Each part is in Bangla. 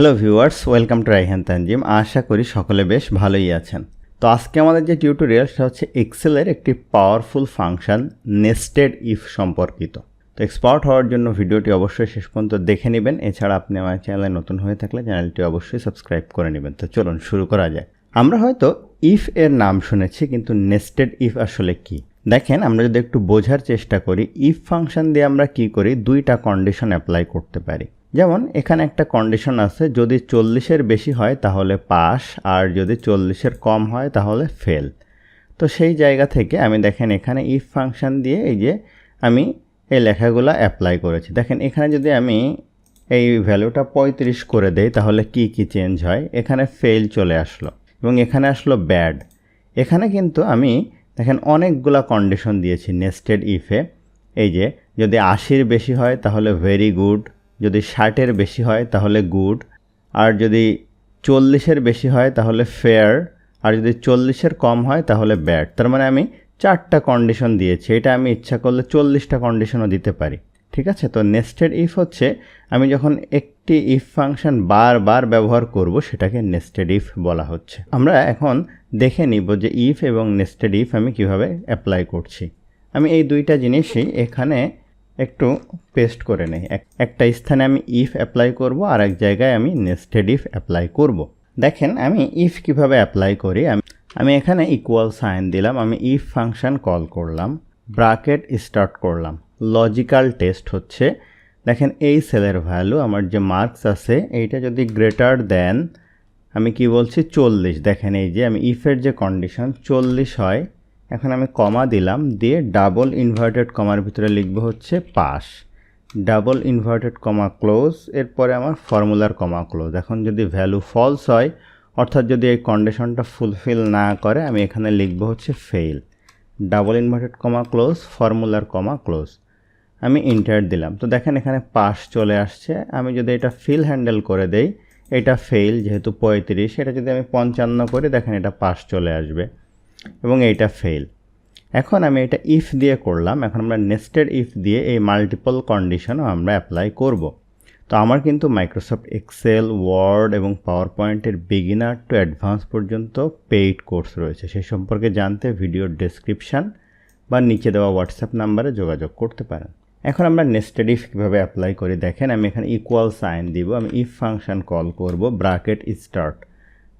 Hello viewers, welcome to Raihan Tanzim. আশা করি সকলে বেশ ভালোই আছেন। তো আজকে আমাদের যে টিউটোরিয়াল সেটা হচ্ছে এক্সেলের একটি পাওয়ারফুল ফাংশন নেস্টেড ইফ সম্পর্কিত। তো এক্সপার্ট হওয়ার জন্য ভিডিওটি অবশ্যই শেষ পর্যন্ত দেখে নেবেন। এছাড়া আপনি আমার চ্যানেলে নতুন হয়ে থাকলে চ্যানেলটি অবশ্যই সাবস্ক্রাইব করে নেবেন। তো চলুন শুরু করা যায়। আমরা হয়তো ইফ এর নাম শুনেছি, কিন্তু নেস্টেড ইফ আসলে কি দেখেন, আমরা যদি একটু বোঝার চেষ্টা করি, ইফ ফাংশন দিয়ে আমরা কি করি, দুইটা কন্ডিশন অ্যাপ্লাই করতে পারি। যেমন এখানে একটা কন্ডিশন আছে, যদি 40-এর বেশি হয় তাহলে পাস, আর যদি 40-এর কম হয় তাহলে ফেল। তো সেই জায়গা থেকে আমি দেখেন এখানে ইফ ফাংশন দিয়ে এই যে আমি এই লেখাগুলো অ্যাপ্লাই করেছি। দেখেন এখানে যদি আমি এই ভ্যালুটা 35 করে দেই তাহলে কি কি চেঞ্জ হয়। এখানে ফেল চলে আসলো এবং এখানে আসলো ব্যাড। এখানে কিন্তু আমি দেখেন অনেকগুলা কন্ডিশন দিয়েছি নেস্টেড ইফে। এই যে যদি 80-এর বেশি হয় তাহলে ভেরি গুড, যদি 60-এর বেশি হয় তাহলে গুড, আর যদি 40-এর বেশি হয় তাহলে ফেয়ার, আর যদি 40-এর কম হয় তাহলে ব্যাড। তার মানে আমি 4টা কন্ডিশন দিয়েছি। এটা আমি ইচ্ছা করলে 40টা কন্ডিশনও দিতে পারি। ঠিক আছে, তো নেস্টেড ইফ হচ্ছে আমি যখন একটি ইফ ফাংশন বারবার ব্যবহার করব সেটাকে নেস্টেড ইফ বলা হচ্ছে। আমরা এখন দেখে নিব যে ইফ এবং নেস্টেড ইফ আমি কিভাবে অ্যাপ্লাই করছি। আমি এই দুইটা জিনিসই এখানে একটু পেস্ট করে নেই। একটা স্থানে আমি ইফ অ্যাপ্লাই করব, আর এক জায়গায় আমি নেস্টেড ইফ অ্যাপ্লাই করব। দেখেন আমি ইফ কিভাবে অ্যাপ্লাই করি। আমি এখানে ইকুয়াল সাইন দিলাম, আমি ইফ ফাংশন কল করলাম, ব্র্যাকেট স্টার্ট করলাম। লজিক্যাল টেস্ট হচ্ছে, দেখেন এই সেলের ভ্যালু আমার যে মার্কস আছে এইটা যদি গ্রেটার দেন, আমি কি বলছি 40। দেখেন এই যে আমি ইফের যে কন্ডিশন 40 হয়, এখন আমি কমা দিলাম, দিয়ে ডাবল ইনভার্টেড কমার ভিতরে লিখব হচ্ছে pass, double inverted comma close, এরপরে আমার ফর্মুলার কমা ক্লোজ। এখন যদি ভ্যালু ফলস হয়, অর্থাৎ যদি এই কন্ডিশনটা ফুলফিল না করে, আমি এখানে লিখব হচ্ছে fail, double inverted comma close, ফর্মুলার কমা ক্লোজ। আমি ইন্টার দিলাম। তো দেখেন এখানে পাস চলে আসছে। আমি যদি এটা ফিল হ্যান্ডেল করে দেই, এটা ফেল যেহেতু 35, এটা যদি আমি 55 করি, দেখেন এটা পাস চলে আসবে এবং এইটা ফেল। এখন আমি এটা ইফ দিয়ে করলাম। এখন আমরা নেস্টেড ইফ দিয়ে এই মাল্টিপল কন্ডিশনও আমরা অ্যাপ্লাই করব। তো আমার কিন্তু মাইক্রোসফট এক্সেল, ওয়ার্ড এবং পাওয়ার পয়েন্টের বিগিনার টু অ্যাডভান্স পর্যন্ত পেইড কোর্স রয়েছে। সেই সম্পর্কে জানতে ভিডিওর ডেসক্রিপশান বা নিচে দেওয়া হোয়াটসঅ্যাপ নাম্বারে যোগাযোগ করতে পারেন। এখন আমরা নেস্টেড ইফ কীভাবে অ্যাপ্লাই করি দেখেন, আমি এখানে ইকুয়াল সাইন দিব, আমি ইফ ফাংশন কল করব, ব্র্যাকেট স্টার্ট।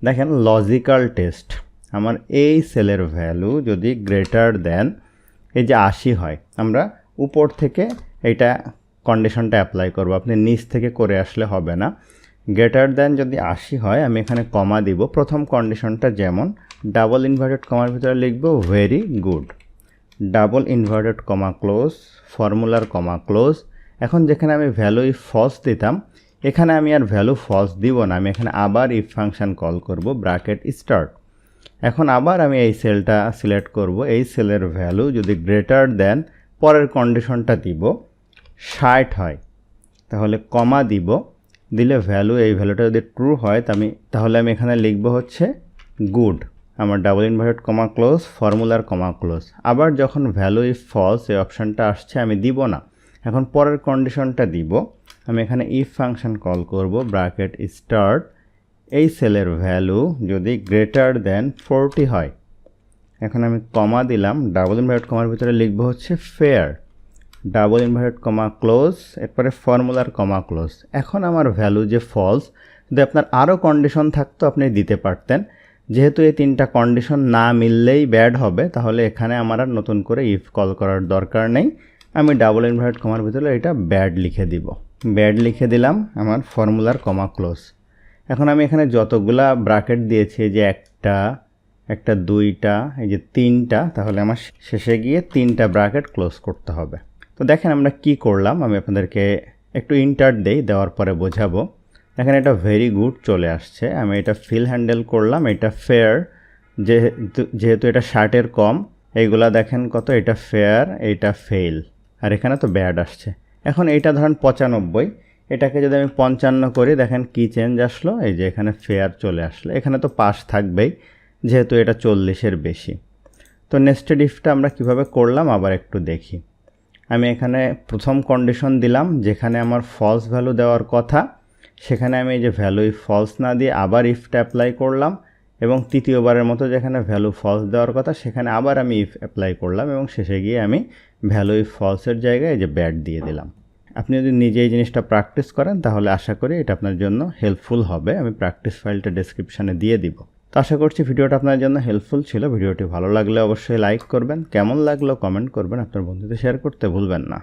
দেখেন লজিক্যাল টেস্ট, আমার এই সেলের ভ্যালু যদি গ্রেটার দেন এই যে 80 হয়, আমরা উপর থেকে এইটা কন্ডিশনটা অ্যাপ্লাই করব, আপনি নিচ থেকে করে আসলে হবে না। গ্রেটার দেন যদি 80 হয়, আমি এখানে কমা দিব। প্রথম কন্ডিশনটা যেমন, ডাবল ইনভার্টেড কমার ভিতরে লিখব very good, double inverted comma close, ফর্মুলার কমা ক্লোজ। এখন যেখানে আমি ভ্যালু ইফ ফলস দিতাম, এখানে আমি আর ভ্যালু ফলস দিব না, আমি এখানে আবার ইফ ফাংশন কল করব, ব্র্যাকেট স্টার্ট। এখন আবার আমি এই সেলটা সিলেক্ট করব, এই সেলের ভ্যালু যদি গ্রেটার দেন, পরের কন্ডিশনটা দিব 60 হয় তাহলে কমা দিব, দিলে ভ্যালু এই ভ্যালুটা যদি ট্রু হয় তাহলে আমি এখানে লিখব হচ্ছে গুড, আমার ডাবল ইনভার্টেড কমা ক্লোজ, ফর্মুলার কমা ক্লোজ। আবার যখন ভ্যালু ইফ ফলস এই অপশানটা আসছে আমি দিব না, এখন পরের কন্ডিশনটা দিব। আমি এখানে ইফ ফাংশন কল করব, ব্র্যাকেট স্টার্ট, এই সেলের ভ্যালু যদি গ্রেটার দেন 40 হয়, এখন আমি কমা দিলাম, ডাবল ইনভার্টেড কমার ভিতরে লিখব হচ্ছে fair, double inverted comma close, এরপরে ফর্মুলার কমা ক্লোজ। এখন আমার ভ্যালু যে ফলস, যদি আপনার আরও কন্ডিশন থাকতো আপনি দিতে পারতেন। যেহেতু এই 3টা কন্ডিশন না মিললেই ব্যাড হবে, তাহলে এখানে আমার আর নতুন করে ইফ কল করার দরকার নেই। আমি ডাবল ইনভার্টেড কমার ভিতরে এটা ব্যাড লিখে দিব, ব্যাড লিখে দিলাম, আমার ফর্মুলার কমা ক্লোজ। এখন আমি এখানে যতগুলা ব্র্যাকেট দিয়েছি, যে একটা 2টা, এই যে 3টা, তাহলে আমার শেষে গিয়ে 3টা ব্র্যাকেট ক্লোজ করতে হবে। তো দেখেন আমরা কি করলাম, আমি আপনাদেরকে একটু ইন্টার দেওয়ার পরে বোঝাবো। দেখেন এটা ভেরি গুড চলে আসছে, আমি এটা ফিল হ্যান্ডেল করলাম, এটা ফেয়ার, যেহেতু এটা 60-এর কম, এইগুলা দেখেন কত, এটা ফেয়ার, এটা ফেল, আর এখানে তো ব্যাড আসছে। এখন এইটা ধরেন 95, এটাকে যদি আমি 55 করি, দেখেন কি চেঞ্জ আসলো, এই যে এখানে ফেয়ার চলে আসলো। এখানে তো পাস থাকবেই যেহেতু এটা 40-এর বেশি। তো নেস্টেড ইফটা আমরা কিভাবে করলাম আবার একটু দেখি। আমি এখানে প্রথম কন্ডিশন দিলাম, যেখানে আমার ফলস ভ্যালু দেওয়ার কথা সেখানে আমি এই যে ভ্যালু ইফ ফলস না দিয়ে আবার ইফটা অ্যাপ্লাই করলাম এবং তৃতীয়বারের মতো যেখানে ভ্যালু ফলস দেওয়ার কথা সেখানে আবার আমি ইফ অ্যাপ্লাই করলাম এবং শেষে গিয়ে আমি ভ্যালু ইফ ফলসের জায়গায় এই যে ব্যাড দিয়ে দিলাম। আপনি যদি নিজে এই জিনিসটা প্র্যাকটিস করেন তাহলে আশা করি এটা আপনার জন্য হেল্পফুল হবে। আমি প্র্যাকটিস ফাইলটা ডেসক্রিপশানে দিয়ে দিব। তো আশা করছি ভিডিওটা আপনার জন্য হেল্পফুল ছিল। ভিডিওটি ভালো লাগলে অবশ্যই লাইক করবেন, কেমন লাগলো কমেন্ট করবেন, আপনার বন্ধুদের শেয়ার করতে ভুলবেন না।